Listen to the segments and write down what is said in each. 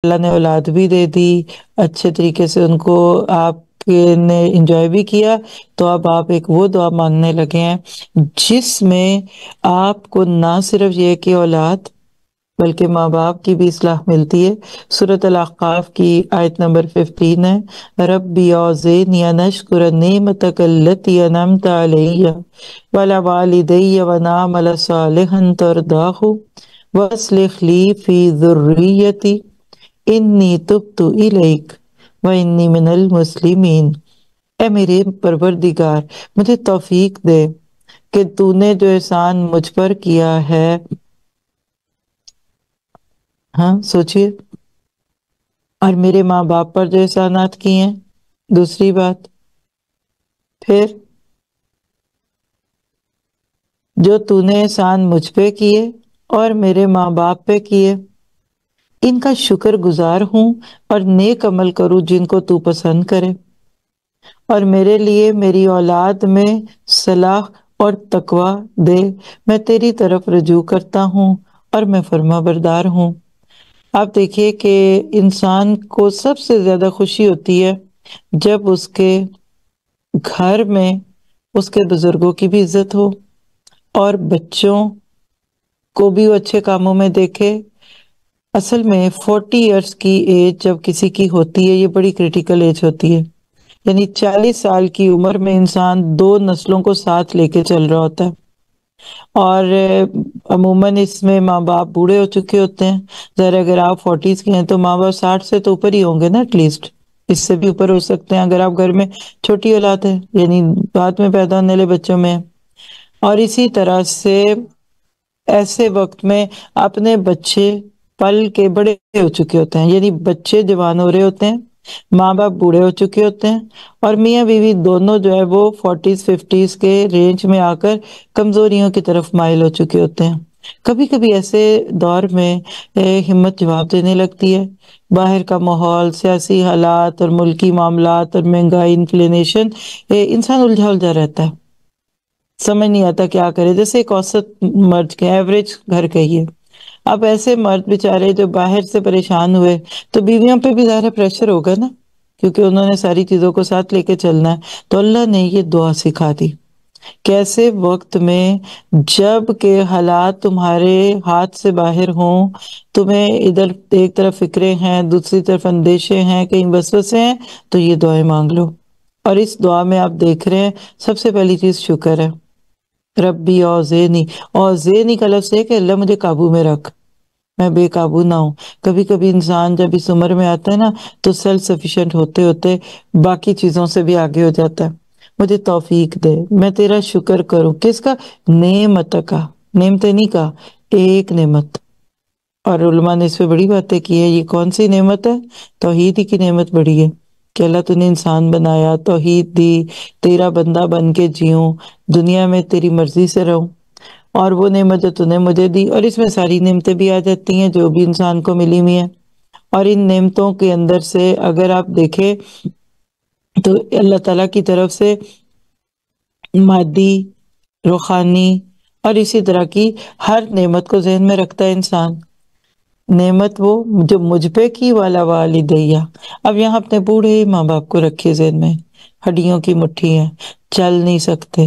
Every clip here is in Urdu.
اللہ نے اولاد بھی دے دی، اچھے طریقے سے ان کو آپ نے انجوائے بھی کیا، تو اب آپ ایک وہ دعا مانگنے لگے ہیں جس میں آپ کو نہ صرف یہ کہ اولاد بلکہ ماں باپ کی بھی اصلاح ملتی ہے۔ سورۃ الاحقاف کی آیت نمبر 15 ہے، ربی اوزعنی ان اشکر نعمتک التی انعمت علی وعلی والدی وان اعمل صالحا ترضاہ واصلح لی فی ذریتی انی تبت الیک وانی من المسلمین۔ اے میرے پروردگار، مجھے توفیق دے کہ تو نے جو احسان مجھ پر کیا ہے، ہاں سوچئے، اور میرے ماں باپ پر جو احسانات کیے ہیں۔ دوسری بات، پھر جو تو نے احسان مجھ پہ کیے اور میرے ماں باپ پہ کیے، ان کا شکر گزار ہوں اور نیک عمل کروں جن کو تو پسند کرے، اور میرے لیے میری اولاد میں صلاح اور تقوی دے۔ میں تیری طرف رجوع کرتا ہوں اور میں فرما بردار ہوں۔ آپ دیکھیے کہ انسان کو سب سے زیادہ خوشی ہوتی ہے جب اس کے گھر میں اس کے بزرگوں کی بھی عزت ہو اور بچوں کو بھی وہ اچھے کاموں میں دیکھے۔ اصل میں 40 ایئرس کی ایج جب کسی کی ہوتی ہے، یہ بڑی کریٹیکل ایج ہوتی ہے، یعنی 40 سال کی عمر میں انسان 2 نسلوں کو ساتھ لے کے چل رہا ہوتا ہے، اور عموماً اس میں ماں باپ بوڑھے ہو چکے ہوتے ہیں۔ ظاہر اگر آپ 40s کے ہیں تو ماں باپ 60 سے تو اوپر ہی ہوں گے نا، ایٹ لیسٹ اس سے بھی اوپر ہو سکتے ہیں اگر آپ گھر میں چھوٹی اولاد ہے، یعنی بعد میں پیدا ہونے والے بچوں میں ہے۔ اور اسی طرح سے ایسے وقت میں اپنے بچے پل کے بڑے ہو چکے ہوتے ہیں، یعنی بچے جوان ہو رہے ہوتے ہیں، ماں باپ بوڑھے ہو چکے ہوتے ہیں، اور میاں بیوی دونوں جو ہے وہ 40s 50s کے رینج میں آ کر کمزوریوں کی طرف مائل ہو چکے ہوتے ہیں۔ کبھی کبھی ایسے دور میں ہمت جواب دینے لگتی ہے۔ باہر کا ماحول، سیاسی حالات اور ملکی معاملات اور مہنگائی، انفلینیشن، انسان الجھا رہتا ہے، سمجھ نہیں آتا کیا کرے۔ جیسے ایک اوسط مرد کے ایوریج گھر کا ہی ہے، اب ایسے مرد بیچارے جو باہر سے پریشان ہوئے تو بیویوں پہ بھی ظاہر پریشر ہوگا نا، کیونکہ انہوں نے ساری چیزوں کو ساتھ لے کے چلنا ہے۔ تو اللہ نے یہ دعا سکھا دی، کیسے وقت میں جب کہ حالات تمہارے ہاتھ سے باہر ہوں، تمہیں ادھر ایک طرف فکریں ہیں، دوسری طرف اندیشے ہیں، کہیں وسوسے ہیں، تو یہ دعائیں مانگ لو۔ اور اس دعا میں آپ دیکھ رہے ہیں سب سے پہلی چیز شکر ہے۔ ربی اوزعنی، اوزعنی کا لفظ ہے کہ اللہ مجھے قابو میں رکھ، میں بے قابو نہ ہوں۔ کبھی کبھی انسان جب اس عمر میں آتا ہے نا تو سیلف سفیشینٹ ہوتے ہوتے باقی چیزوں سے بھی آگے ہو جاتا ہے۔ مجھے توفیق دے، میں تیرا شکر کروں، کس کا؟ نعمت کا، نعمتیں نہیں کہا، ایک نعمت۔ اور علماء نے اس پہ بڑی باتیں کی ہے، یہ کون سی نعمت ہے؟ توحید ہی کی نعمت بڑی ہے کہ اللہ تو نے انسان بنایا، توحید دی، تیرا بندہ بن کے جیوں، دنیا میں تیری مرضی سے رہوں، اور وہ نعمت جو تو نے مجھے دی، اور اس میں ساری نعمتیں بھی آ جاتی ہیں جو بھی انسان کو ملی ہوئی ہیں۔ اور ان نعمتوں کے اندر سے اگر آپ دیکھیں تو اللہ تعالیٰ کی طرف سے مادی، روحانی اور اسی طرح کی ہر نعمت کو ذہن میں رکھتا ہے انسان۔ نعمت وہ جو مجھ پہ کی، والا والدیہ، اب یہاں اپنے بوڑھے ماں باپ کو رکھے ذہن میں، ہڈیوں کی مٹھی ہیں، چل نہیں سکتے،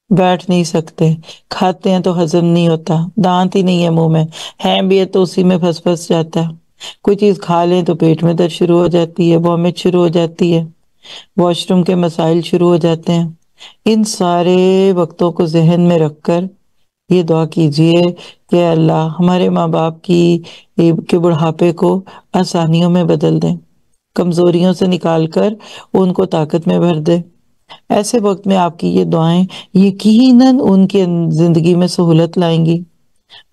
بیٹھ نہیں سکتے، کھاتے ہیں تو ہضم نہیں ہوتا، دانت ہی نہیں ہے منہ میں، ہیں بھی ہے تو اسی میں پھنس پھنس جاتا ہے، کوئی چیز کھا لیں تو پیٹ میں درد شروع ہو جاتی ہے، وامٹ شروع ہو جاتی ہے، واش روم کے مسائل شروع ہو جاتے ہیں۔ ان سارے وقتوں کو ذہن میں رکھ کر یہ دعا کیجئے کہ اللہ ہمارے ماں باپ کے بڑھاپے کو آسانیوں میں بدل دیں، کمزوریوں سے نکال کر ان کو طاقت میں بھر دے۔ ایسے وقت میں آپ کی یہ دعائیں یقیناً ان کی زندگی میں سہولت لائیں گی۔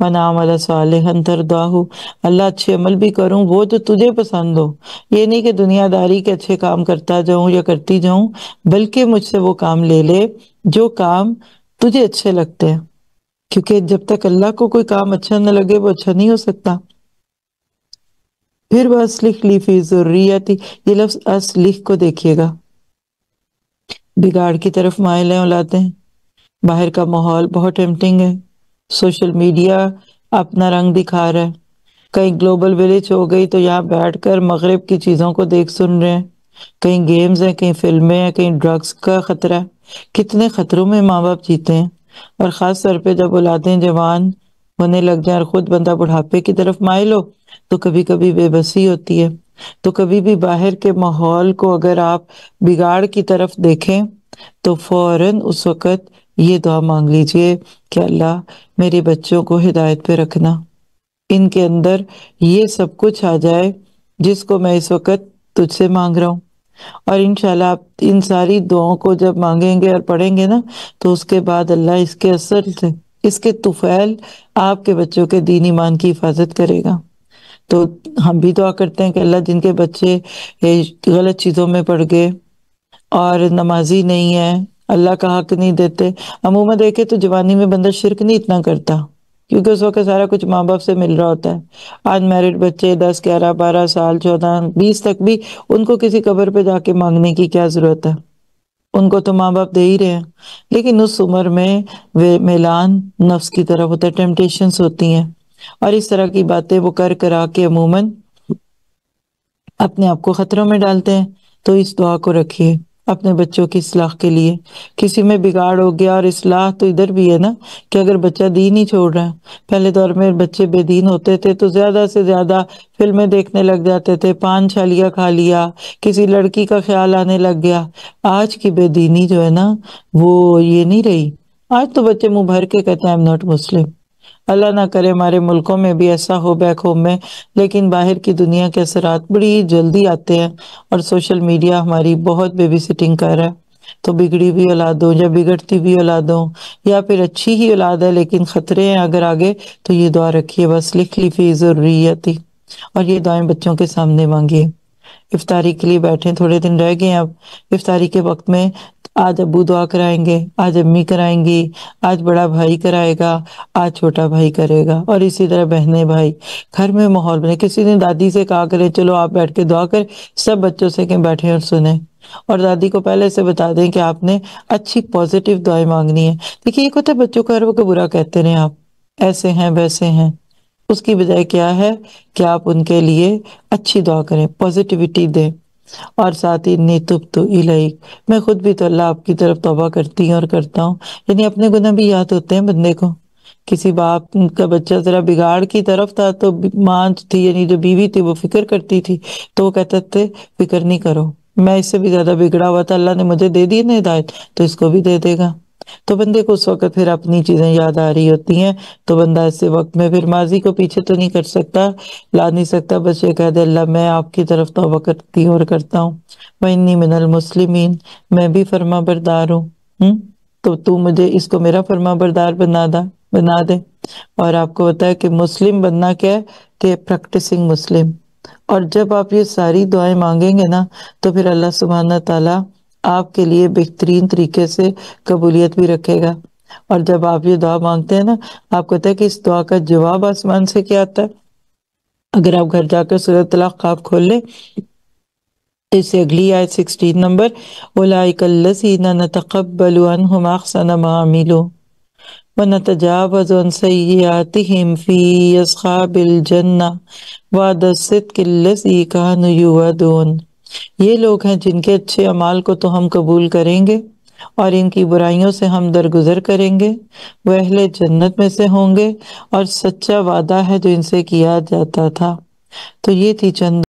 من عمل صالحا ترضاہ، اللہ اچھے عمل بھی کروں وہ جو تجھے پسند ہو، یہ نہیں کہ دنیا داری کے اچھے کام کرتا جاؤں یا کرتی جاؤں، بلکہ مجھ سے وہ کام لے لے جو کام تجھے اچھے لگتے ہیں، کیونکہ جب تک اللہ کو کوئی کام اچھا نہ لگے وہ اچھا نہیں ہو سکتا۔ پھر وَأَصْلِحْ لِي فِي ذُرِّيَّتِي، یہ لفظ اصلح کو دیکھیے گا، بگاڑ کی طرف مائل ہیں اولادیں، باہر کا ماحول بہت ٹیمپٹنگ ہے، سوشل میڈیا اپنا رنگ دکھا رہا ہے، کہیں گلوبل ولیج ہو گئی تو یہاں بیٹھ کر مغرب کی چیزوں کو دیکھ سن رہے ہیں، کہیں گیمز ہیں، کہیں فلمیں ہیں، کہیں ڈرگز کا خطرہ ہے۔ کتنے خطروں میں ماں باپ جیتے ہیں، اور خاص طور پہ جب اولادیں جوان ہونے لگ جائیں اور خود بندہ بڑھاپے کی طرف مائل ہو تو کبھی کبھی بے بسی ہوتی ہے۔ تو کبھی بھی باہر کے ماحول کو اگر آپ بگاڑ کی طرف دیکھیں تو فوراً اس وقت یہ دعا مانگ لیجئے کہ اللہ میرے بچوں کو ہدایت پہ رکھنا، ان کے اندر یہ سب کچھ آ جائے جس کو میں اس وقت تجھ سے مانگ رہا ہوں۔ اور انشاءاللہ آپ ان ساری دعاؤں کو جب مانگیں گے اور پڑھیں گے نا تو اس کے بعد اللہ اس کے اثر سے، اس کے طفیل آپ کے بچوں کے دین ایمان کی حفاظت کرے گا۔ تو ہم بھی دعا کرتے ہیں کہ اللہ جن کے بچے غلط چیزوں میں پڑ گئے اور نمازی نہیں ہے، اللہ کا حق نہیں دیتے۔ عموماً دیکھے تو جوانی میں بندہ شرک نہیں اتنا کرتا کیونکہ اس وقت سارا کچھ ماں باپ سے مل رہا ہوتا ہے۔ آج میرڈ بچے 10 11 12 سال 14 20 تک بھی ان کو کسی قبر پہ جا کے مانگنے کی کیا ضرورت ہے، ان کو تو ماں باپ دے ہی رہے ہیں۔ لیکن اس عمر میں وہ میلان نفس کی طرف ہوتا ہے، ٹیمپٹیشنز ہوتی ہیں، اور اس طرح کی باتیں وہ کرا کے عموماً اپنے آپ کو خطروں میں ڈالتے ہیں۔ تو اس دعا کو رکھیے اپنے بچوں کی اصلاح کے لیے۔ کسی میں بگاڑ ہو گیا، اور اصلاح تو ادھر بھی ہے نا کہ اگر بچہ دین ہی چھوڑ رہا ہے، پہلے دور میں بچے بے دین ہوتے تھے تو زیادہ سے زیادہ فلمیں دیکھنے لگ جاتے تھے، پان چھالیا کھا لیا، کسی لڑکی کا خیال آنے لگ گیا۔ آج کی بے دینی جو ہے نا وہ یہ نہیں رہی، آج تو بچے منہ بھر کے کہتے ہیں I'm not Muslim۔ اللہ نہ کرے ہمارے ملکوں میں بھی ایسا ہو بیک ہوم میں، لیکن باہر کی دنیا کے اثرات بڑی جلدی آتے ہیں، اور سوشل میڈیا ہماری بہت بیبی سٹنگ کر رہا ہے۔ تو بگڑی ہوئی اولادوں یا بگڑتی ہوئی اولادوں، یا پھر اچھی ہی اولاد ہے لیکن خطرے ہیں اگر آگے، تو یہ دعا رکھیے بس لکھ لی فی ذریتی، اور یہ دعائیں بچوں کے سامنے مانگیے۔ افطاری کے لیے بیٹھیں، تھوڑے دن رہ گئے ہیں، اب افطاری کے وقت میں آج ابو دعا کرائیں گے، آج امی کرائیں گی، آج بڑا بھائی کرائے گا، آج چھوٹا بھائی کرے گا، اور اسی طرح بہنیں بھائی۔ گھر میں ماحول بنے، کسی نے دادی سے کہا کرے چلو آپ بیٹھ کے دعا کریں، سب بچوں سے کہ بیٹھیں اور سنیں، اور دادی کو پہلے سے بتا دیں کہ آپ نے اچھی پازیٹیو دعائیں مانگنی ہے۔ دیکھیے ایک ہوتا ہے بچوں کو ہر وقت برا کہتے رہیں، آپ ایسے ہیں ویسے ہیں، اس کی بجائے کیا ہے کہ آپ ان کے لیے اچھی دعا کریں، پازیٹیوٹی دیں، اور ساتھ ہی انی تبت الیک، میں خود بھی تو اللہ آپ کی طرف توبہ کرتی ہوں اور کرتا ہوں۔ یعنی اپنے گناہ بھی یاد ہوتے ہیں بندے کو۔ کسی باپ کا بچہ ذرا بگاڑ کی طرف تھا تو ماں تھی، یعنی جو بیوی تھی، وہ فکر کرتی تھی، تو وہ کہتے تھے فکر نہیں کرو، میں اس سے بھی زیادہ بگڑا ہوا تھا، اللہ نے مجھے دے دی نا ہدایت تو اس کو بھی دے دے گا۔ تو بندے کو اس وقت پھر اپنی چیزیں یاد آ رہی ہوتی ہیں، تو بندہ ایسے وقت میں پھر ماضی کو پیچھے تو نہیں کر سکتا، لا نہیں سکتا، بس یہ کہہ دے اللہ میں آپ کی طرف توبہ کرتی ہوں اور کرتا ہوں، وَإِنِّي مِنَ الْمُسْلِمِينَ، میں بھی فرما بردار ہوں، تو مجھے اس کو میرا فرما بردار بنا دے۔ اور آپ کو پتا ہے کہ مسلم بننا کیا ہے کہ پریکٹسنگ مسلم، اور جب آپ یہ ساری دعائیں مانگیں گے نا تو پھر اللہ سبحانہ تعالیٰ آپ کے لیے بہترین طریقے سے قبولیت بھی رکھے گا۔ اور جب آپ یہ دعا مانگتے ہیں نا، آپ کو پتا ہے کہ اس دعا کا جواب آسمان سے کیا آتا ہے؟ اگر آپ گھر جا کر سورۃ طلاق آپ کھول لیں، اس سے اگلی آیت 16 نمبر، اولئک الذین نتقبل عنہم احسن ما عملوا وَنَتَجَاوَزُ عَنْ سَيِّئَاتِهِمْ فِي أَصْحَابِ الْجَنَّةِ وَعْدَ الصِّدْقِ الَّذِي كَانُوا يُوعَدُونَ، یہ لوگ ہیں جن کے اچھے اعمال کو تو ہم قبول کریں گے اور ان کی برائیوں سے ہم درگزر کریں گے، وہ اہل جنت میں سے ہوں گے، اور سچا وعدہ ہے جو ان سے کیا جاتا تھا۔ تو یہ تھی چند